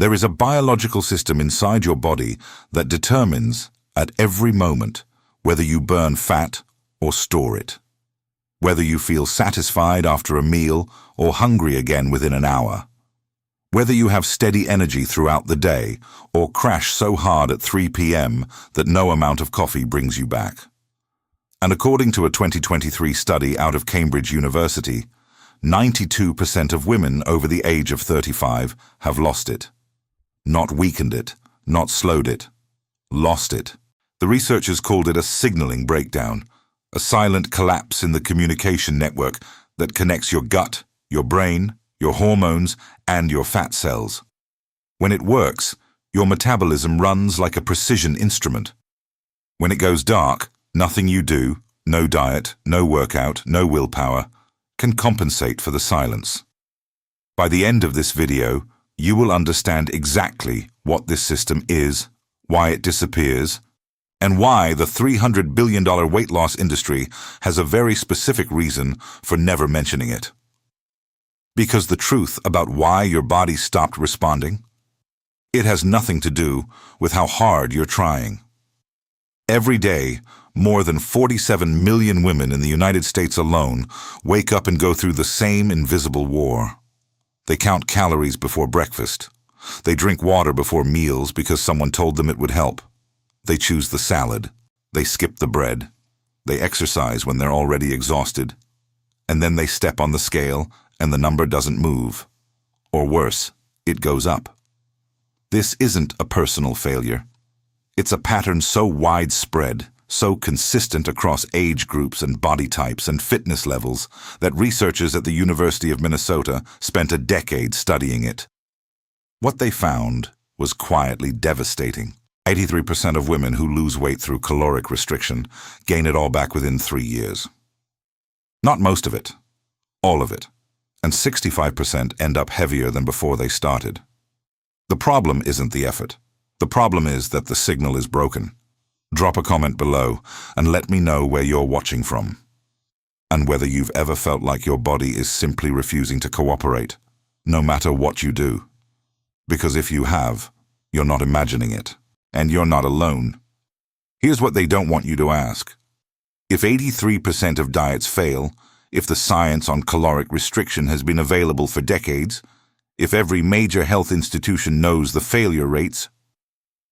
There is a biological system inside your body that determines, at every moment, whether you burn fat or store it, whether you feel satisfied after a meal or hungry again within an hour, whether you have steady energy throughout the day or crash so hard at 3 p.m. that no amount of coffee brings you back. And according to a 2023 study out of Cambridge University, 92% of women over the age of 35 have lost it. Not weakened it, not slowed it, lost it. The researchers called it a signaling breakdown, a silent collapse in the communication network that connects your gut, your brain, your hormones, and your fat cells. When it works, your metabolism runs like a precision instrument. When it goes dark, nothing you do, no diet, no workout, no willpower, can compensate for the silence. By the end of this video, you will understand exactly what this system is, why it disappears, and why the $300 billion weight loss industry has a very specific reason for never mentioning it. Because the truth about why your body stopped responding? It has nothing to do with how hard you're trying. Every day, more than 47 million women in the United States alone wake up and go through the same invisible war. They count calories before breakfast. They drink water before meals because someone told them it would help. They choose the salad. They skip the bread. They exercise when they're already exhausted. And then they step on the scale and the number doesn't move. Or worse, it goes up. This isn't a personal failure. It's a pattern so widespread, so consistent across age groups and body types and fitness levels that researchers at the University of Minnesota spent a decade studying it. What they found was quietly devastating. 83% of women who lose weight through caloric restriction gain it all back within 3 years. Not most of it, all of it. And 65% end up heavier than before they started. The problem isn't the effort. The problem is that the signal is broken. Drop a comment below and let me know where you're watching from, and whether you've ever felt like your body is simply refusing to cooperate, no matter what you do. Because if you have, you're not imagining it, and you're not alone. Here's what they don't want you to ask. If 83% of diets fail, if the science on caloric restriction has been available for decades, if every major health institution knows the failure rates,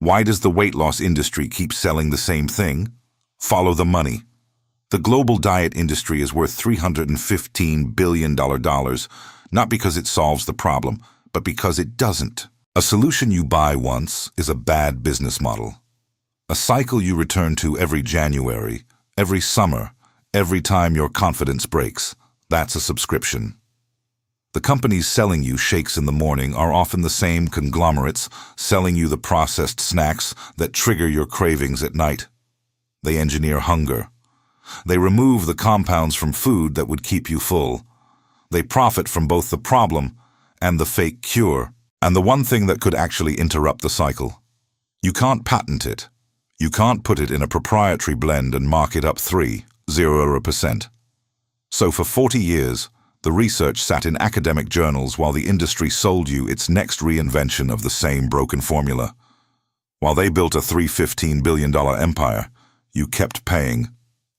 why does the weight loss industry keep selling the same thing? Follow the money. The global diet industry is worth $315 billion, not because it solves the problem, but because it doesn't. A solution you buy once is a bad business model. A cycle you return to every January, every summer, every time your confidence breaks, that's a subscription. The companies selling you shakes in the morning are often the same conglomerates selling you the processed snacks that trigger your cravings at night. They engineer hunger. They remove the compounds from food that would keep you full. They profit from both the problem and the fake cure, and the one thing that could actually interrupt the cycle. You can't patent it. You can't put it in a proprietary blend and mark it up 0%. So for 40 years, the research sat in academic journals while the industry sold you its next reinvention of the same broken formula. While they built a $315 billion empire, you kept paying,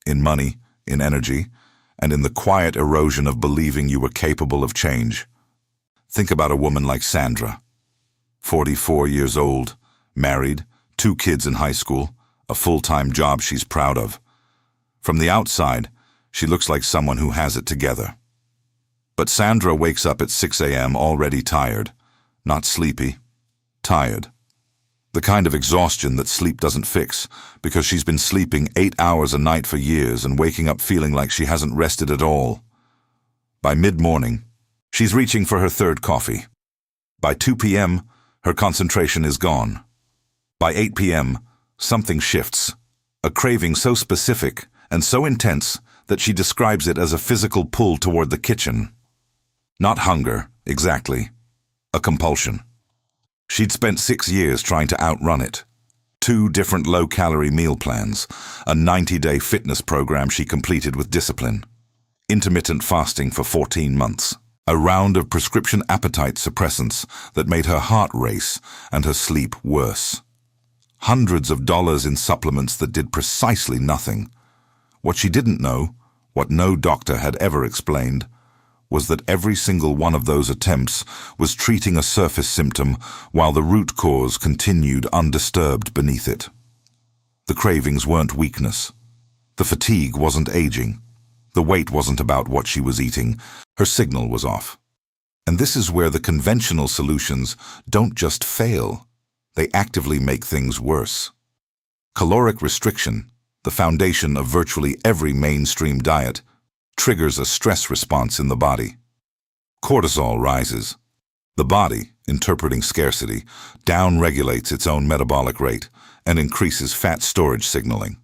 in money, in energy, and in the quiet erosion of believing you were capable of change. Think about a woman like Sandra, 44 years old, married, 2 kids in high school, a full-time job she's proud of. From the outside, she looks like someone who has it together. But Sandra wakes up at 6 a.m. already tired, not sleepy, tired. The kind of exhaustion that sleep doesn't fix, because she's been sleeping 8 hours a night for years and waking up feeling like she hasn't rested at all. By mid-morning, she's reaching for her 3rd coffee. By 2 p.m., her concentration is gone. By 8 p.m., something shifts, a craving so specific and so intense that she describes it as a physical pull toward the kitchen. Not hunger, exactly. A compulsion. She'd spent 6 years trying to outrun it. 2 different low-calorie meal plans, a 90-day fitness program she completed with discipline, intermittent fasting for 14 months, A round of prescription appetite suppressants that made her heart race and her sleep worse. Hundreds of dollars in supplements that did precisely nothing. What she didn't know, what no doctor had ever explained, was that every single one of those attempts was treating a surface symptom while the root cause continued undisturbed beneath it. The cravings weren't weakness. The fatigue wasn't aging. The weight wasn't about what she was eating. Her signal was off. And this is where the conventional solutions don't just fail. They actively make things worse. Caloric restriction, the foundation of virtually every mainstream diet, triggers a stress response in the body. Cortisol rises. The body, interpreting scarcity, downregulates its own metabolic rate and increases fat storage signaling.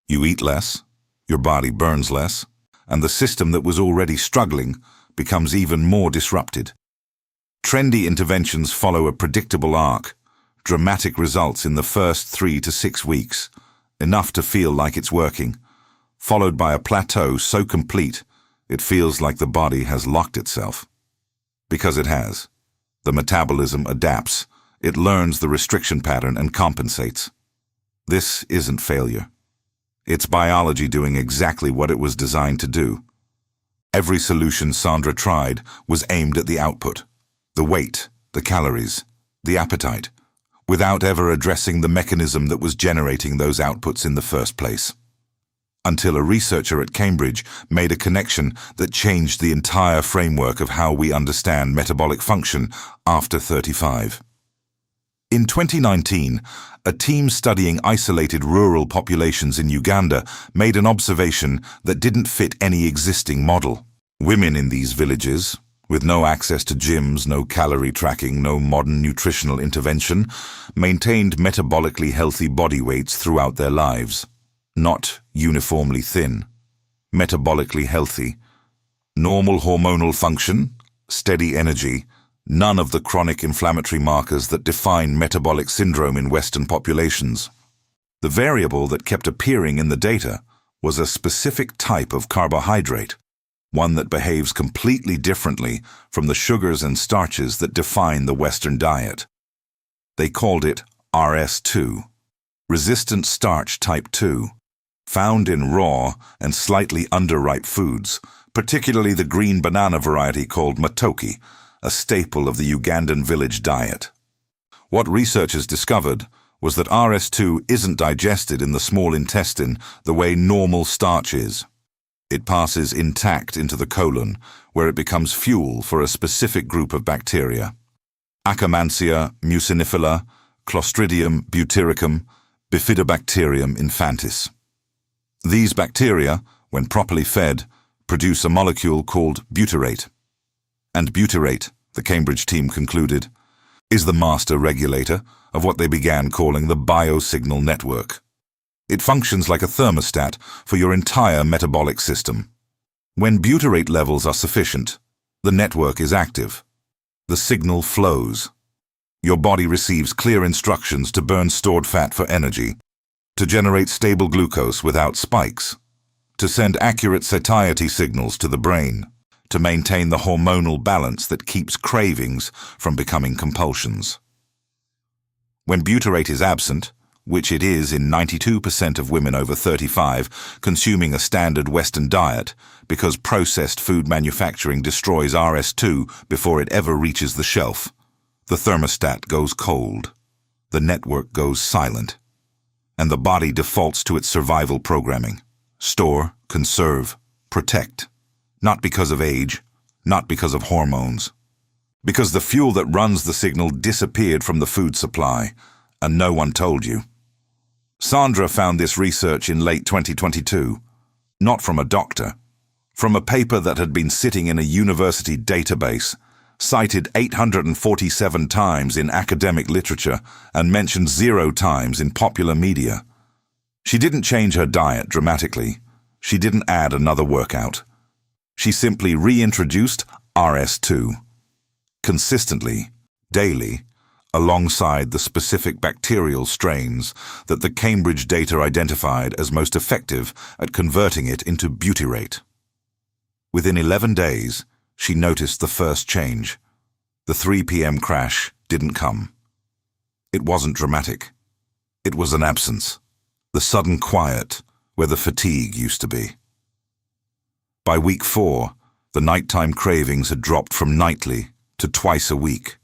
You eat less, your body burns less, and the system that was already struggling becomes even more disrupted. Trendy interventions follow a predictable arc, dramatic results in the first 3 to 6 weeks, enough to feel like it's working, followed by a plateau so complete it feels like the body has locked itself. Because it has. The metabolism adapts. It learns the restriction pattern and compensates. This isn't failure. It's biology doing exactly what it was designed to do. Every solution Sandra tried was aimed at the output, the weight, the calories, the appetite, without ever addressing the mechanism that was generating those outputs in the first place. Until a researcher at Cambridge made a connection that changed the entire framework of how we understand metabolic function after 35. In 2019, a team studying isolated rural populations in Uganda made an observation that didn't fit any existing model. Women in these villages, with no access to gyms, no calorie tracking, no modern nutritional intervention, maintained metabolically healthy body weights throughout their lives. Not uniformly thin, metabolically healthy, normal hormonal function, steady energy, none of the chronic inflammatory markers that define metabolic syndrome in Western populations. The variable that kept appearing in the data was a specific type of carbohydrate, one that behaves completely differently from the sugars and starches that define the Western diet. They called it RS2, resistant starch type 2, found in raw and slightly underripe foods, particularly the green banana variety called matoke, a staple of the Ugandan village diet. What researchers discovered was that RS2 isn't digested in the small intestine the way normal starch is. It passes intact into the colon, where it becomes fuel for a specific group of bacteria. Akkermansia mucinifera, Clostridium butyricum, Bifidobacterium infantis. These bacteria, when properly fed, produce a molecule called butyrate. And butyrate, the Cambridge team concluded, is the master regulator of what they began calling the BioSignal Network. It functions like a thermostat for your entire metabolic system. When butyrate levels are sufficient, the network is active. The signal flows. Your body receives clear instructions to burn stored fat for energy, to generate stable glucose without spikes, to send accurate satiety signals to the brain, to maintain the hormonal balance that keeps cravings from becoming compulsions. When butyrate is absent, which it is in 92% of women over 35 consuming a standard Western diet because processed food manufacturing destroys RS2 before it ever reaches the shelf, the thermostat goes cold, the network goes silent, and the body defaults to its survival programming. Store, conserve, protect. Not because of age, not because of hormones. Because the fuel that runs the signal disappeared from the food supply, and no one told you. Sandra found this research in late 2022, not from a doctor, from a paper that had been sitting in a university database, cited 847 times in academic literature and mentioned 0 times in popular media. She didn't change her diet dramatically. She didn't add another workout. She simply reintroduced RS2, consistently, daily, alongside the specific bacterial strains that the Cambridge data identified as most effective at converting it into butyrate. Within 11 days, she noticed the first change. The 3 p.m. crash didn't come. It wasn't dramatic. It was an absence, the sudden quiet where the fatigue used to be. By week 4, the nighttime cravings had dropped from nightly to twice a week.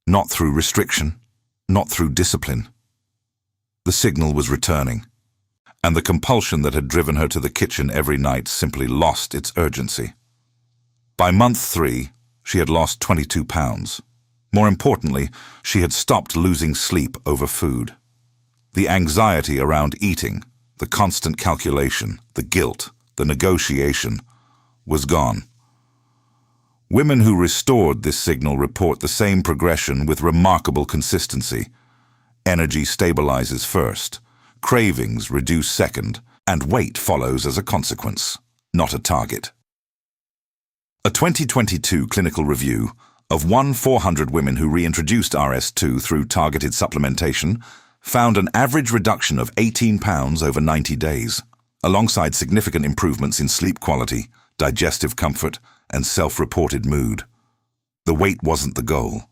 Not through restriction, not through discipline. The signal was returning, and the compulsion that had driven her to the kitchen every night simply lost its urgency. By month 3, she had lost 22 pounds. More importantly, she had stopped losing sleep over food. The anxiety around eating, the constant calculation, the guilt, the negotiation, was gone. Women who restored this signal report the same progression with remarkable consistency. Energy stabilizes first, cravings reduce second, and weight follows as a consequence, not a target. A 2022 clinical review of 400 women who reintroduced RS2 through targeted supplementation found an average reduction of 18 pounds over 90 days, alongside significant improvements in sleep quality, digestive comfort, and self-reported mood. The weight wasn't the goal.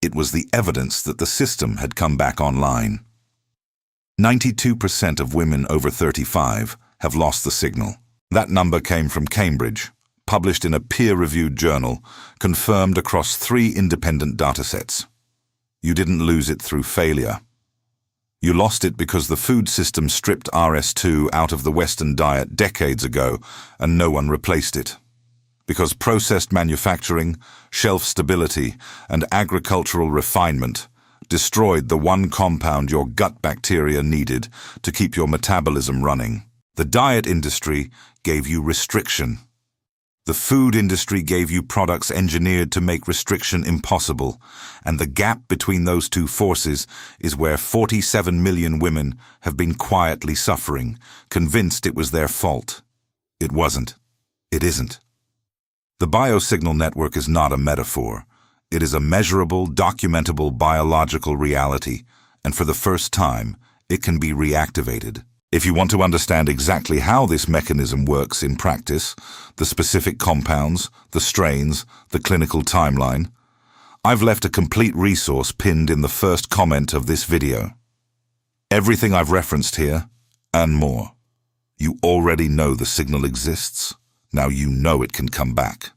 It was the evidence that the system had come back online. 92% of women over 35 have lost the signal. That number came from Cambridge, published in a peer-reviewed journal, confirmed across 3 independent datasets. You didn't lose it through failure. You lost it because the food system stripped RS2 out of the Western diet decades ago and no one replaced it. Because processed manufacturing, shelf stability, and agricultural refinement destroyed the one compound your gut bacteria needed to keep your metabolism running. The diet industry gave you restriction. The food industry gave you products engineered to make restriction impossible, and the gap between those two forces is where 47 million women have been quietly suffering, convinced it was their fault. It wasn't. It isn't. The BioSignal Network is not a metaphor. It is a measurable, documentable biological reality, and for the first time, it can be reactivated. If you want to understand exactly how this mechanism works in practice, the specific compounds, the strains, the clinical timeline, I've left a complete resource pinned in the first comment of this video. Everything I've referenced here, and more. You already know the signal exists. Now you know it can come back.